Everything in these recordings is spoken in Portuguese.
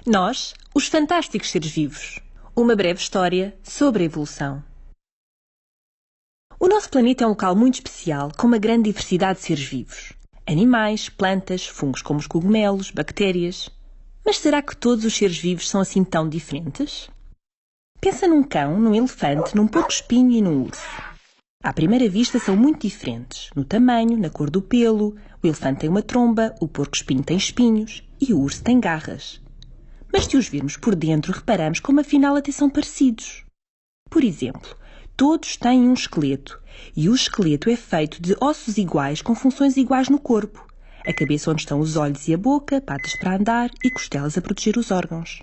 Nós, os fantásticos seres vivos. Uma breve história sobre a evolução. O nosso planeta é um local muito especial, com uma grande diversidade de seres vivos. Animais, plantas, fungos como os cogumelos, bactérias. Mas será que todos os seres vivos são assim tão diferentes? Pensa num cão, num elefante, num porco-espinho e num urso. À primeira vista são muito diferentes, no tamanho, na cor do pelo. O elefante tem uma tromba, o porco-espinho tem espinhos e o urso tem garras. Mas se os virmos por dentro, reparamos como afinal até são parecidos. Por exemplo, todos têm um esqueleto e o esqueleto é feito de ossos iguais com funções iguais no corpo. A cabeça onde estão os olhos e a boca, patas para andar e costelas a proteger os órgãos.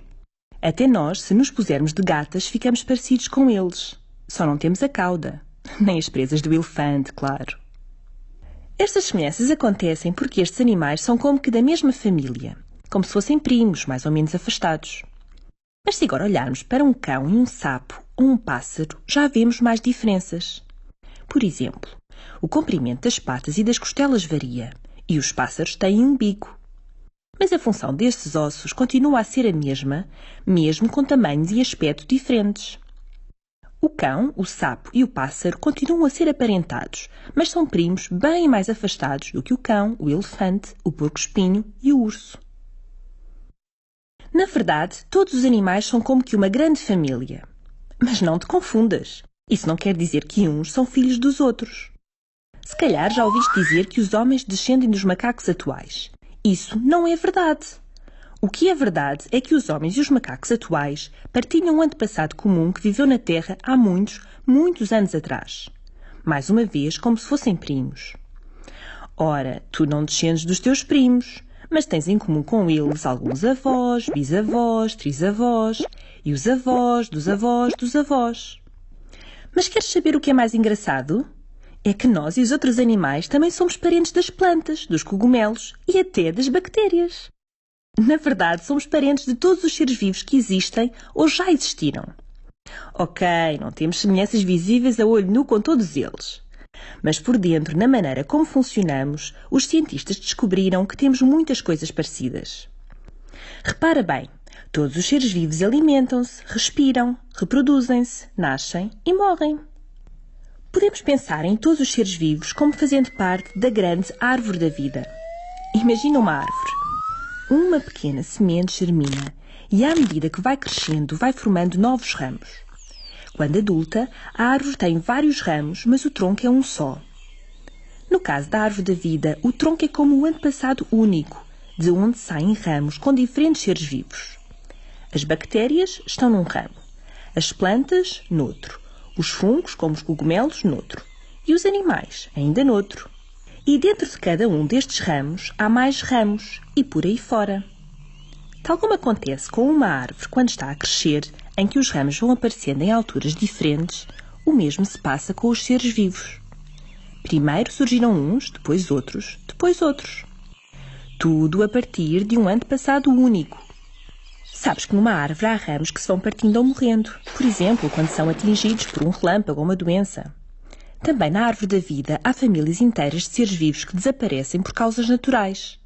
Até nós, se nos pusermos de gatas, ficamos parecidos com eles. Só não temos a cauda, nem as presas do elefante, claro. Estas semelhanças acontecem porque estes animais são como que da mesma família, como se fossem primos, mais ou menos afastados. Mas se agora olharmos para um cão e um sapo ou um pássaro, já vemos mais diferenças. Por exemplo, o comprimento das patas e das costelas varia, e os pássaros têm um bico. Mas a função destes ossos continua a ser a mesma, mesmo com tamanhos e aspecto diferentes. O cão, o sapo e o pássaro continuam a ser aparentados, mas são primos bem mais afastados do que o cão, o elefante, o porco-espinho e o urso. Na verdade, todos os animais são como que uma grande família. Mas não te confundas. Isso não quer dizer que uns são filhos dos outros. Se calhar já ouviste dizer que os homens descendem dos macacos atuais. Isso não é verdade. O que é verdade é que os homens e os macacos atuais partilham um antepassado comum que viveu na Terra há muitos, muitos anos atrás. Mais uma vez, como se fossem primos. Ora, tu não descendes dos teus primos, mas tens em comum com eles alguns avós, bisavós, trisavós e os avós dos avós dos avós. Mas queres saber o que é mais engraçado? É que nós e os outros animais também somos parentes das plantas, dos cogumelos e até das bactérias. Na verdade, somos parentes de todos os seres vivos que existem ou já existiram. Ok, não temos semelhanças visíveis a olho nu com todos eles. Mas por dentro, na maneira como funcionamos, os cientistas descobriram que temos muitas coisas parecidas. Repara bem, todos os seres vivos alimentam-se, respiram, reproduzem-se, nascem e morrem. Podemos pensar em todos os seres vivos como fazendo parte da grande árvore da vida. Imagina uma árvore. Uma pequena semente germina e, à medida que vai crescendo, vai formando novos ramos. Quando adulta, a árvore tem vários ramos, mas o tronco é um só. No caso da árvore da vida, o tronco é como um antepassado único, de onde saem ramos com diferentes seres vivos. As bactérias estão num ramo, as plantas, noutro, os fungos, como os cogumelos, noutro, e os animais, ainda noutro. E dentro de cada um destes ramos, há mais ramos, e por aí fora. Tal como acontece com uma árvore quando está a crescer, em que os ramos vão aparecendo em alturas diferentes, o mesmo se passa com os seres vivos. Primeiro surgiram uns, depois outros, depois outros. Tudo a partir de um antepassado único. Sabes que numa árvore há ramos que se vão partindo ou morrendo, por exemplo, quando são atingidos por um relâmpago ou uma doença. Também na árvore da vida há famílias inteiras de seres vivos que desaparecem por causas naturais.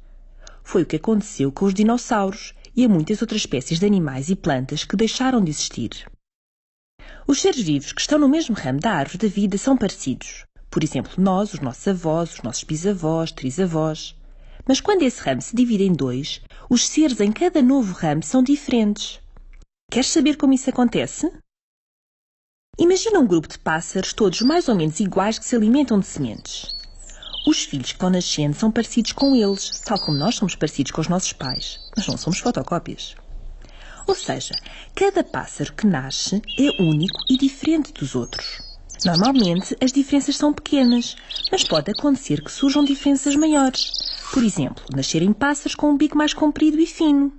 Foi o que aconteceu com os dinossauros e a muitas outras espécies de animais e plantas que deixaram de existir. Os seres vivos que estão no mesmo ramo da árvore da vida são parecidos. Por exemplo, nós, os nossos avós, os nossos bisavós, trisavós. Mas quando esse ramo se divide em dois, os seres em cada novo ramo são diferentes. Queres saber como isso acontece? Imagina um grupo de pássaros todos mais ou menos iguais que se alimentam de sementes. Os filhos que vão nascendo são parecidos com eles, tal como nós somos parecidos com os nossos pais, mas não somos fotocópias. Ou seja, cada pássaro que nasce é único e diferente dos outros. Normalmente, as diferenças são pequenas, mas pode acontecer que surjam diferenças maiores. Por exemplo, nascerem pássaros com um bico mais comprido e fino.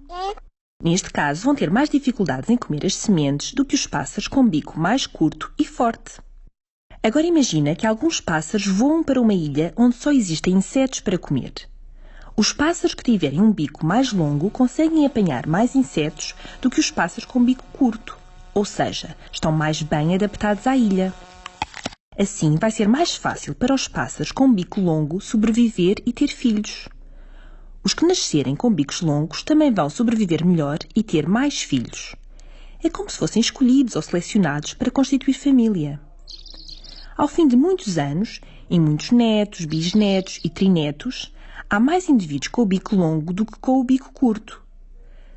Neste caso, vão ter mais dificuldades em comer as sementes do que os pássaros com bico mais curto e forte. Agora imagina que alguns pássaros voam para uma ilha onde só existem insetos para comer. Os pássaros que tiverem um bico mais longo conseguem apanhar mais insetos do que os pássaros com bico curto, ou seja, estão mais bem adaptados à ilha. Assim, vai ser mais fácil para os pássaros com bico longo sobreviver e ter filhos. Os que nascerem com bicos longos também vão sobreviver melhor e ter mais filhos. É como se fossem escolhidos ou selecionados para constituir família. Ao fim de muitos anos, e muitos netos, bisnetos e trinetos, há mais indivíduos com o bico longo do que com o bico curto.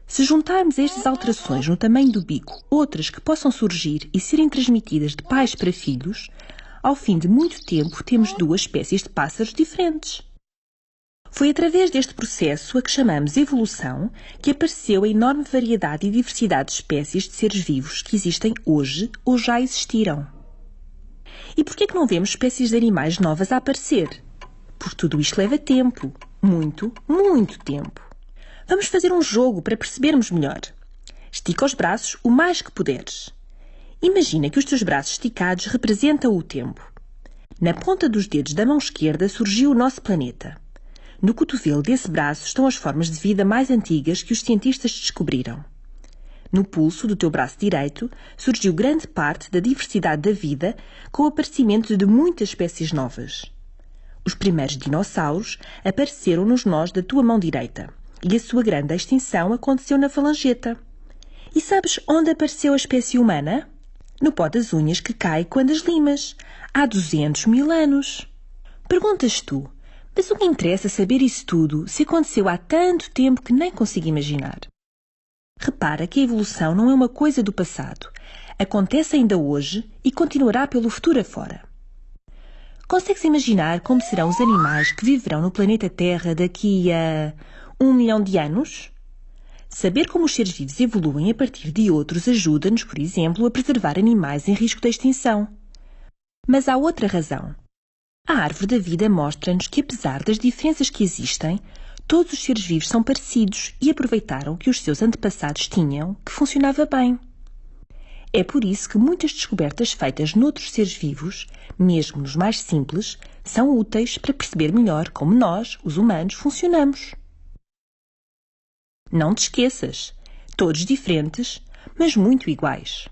Se juntarmos a estas alterações no tamanho do bico outras que possam surgir e serem transmitidas de pais para filhos, ao fim de muito tempo temos duas espécies de pássaros diferentes. Foi através deste processo, a que chamamos evolução, que apareceu a enorme variedade e diversidade de espécies de seres vivos que existem hoje ou já existiram. E por que é que não vemos espécies de animais novas a aparecer? Porque tudo isto leva tempo. Muito, muito tempo. Vamos fazer um jogo para percebermos melhor. Estica os braços o mais que puderes. Imagina que os teus braços esticados representam o tempo. Na ponta dos dedos da mão esquerda surgiu o nosso planeta. No cotovelo desse braço estão as formas de vida mais antigas que os cientistas descobriram. No pulso do teu braço direito surgiu grande parte da diversidade da vida com o aparecimento de muitas espécies novas. Os primeiros dinossauros apareceram nos nós da tua mão direita e a sua grande extinção aconteceu na falangeta. E sabes onde apareceu a espécie humana? No pó das unhas que cai quando as limas, há 200 mil anos. Perguntas tu, mas o que interessa saber isso tudo se aconteceu há tanto tempo que nem consigo imaginar? Repara que a evolução não é uma coisa do passado. Acontece ainda hoje e continuará pelo futuro afora. Consegues imaginar como serão os animais que viverão no planeta Terra daqui a 1 milhão de anos? Saber como os seres vivos evoluem a partir de outros ajuda-nos, por exemplo, a preservar animais em risco de extinção. Mas há outra razão. A árvore da vida mostra-nos que, apesar das diferenças que existem, todos os seres vivos são parecidos e aproveitaram o que os seus antepassados tinham, que funcionava bem. É por isso que muitas descobertas feitas noutros seres vivos, mesmo nos mais simples, são úteis para perceber melhor como nós, os humanos, funcionamos. Não te esqueças, todos diferentes, mas muito iguais.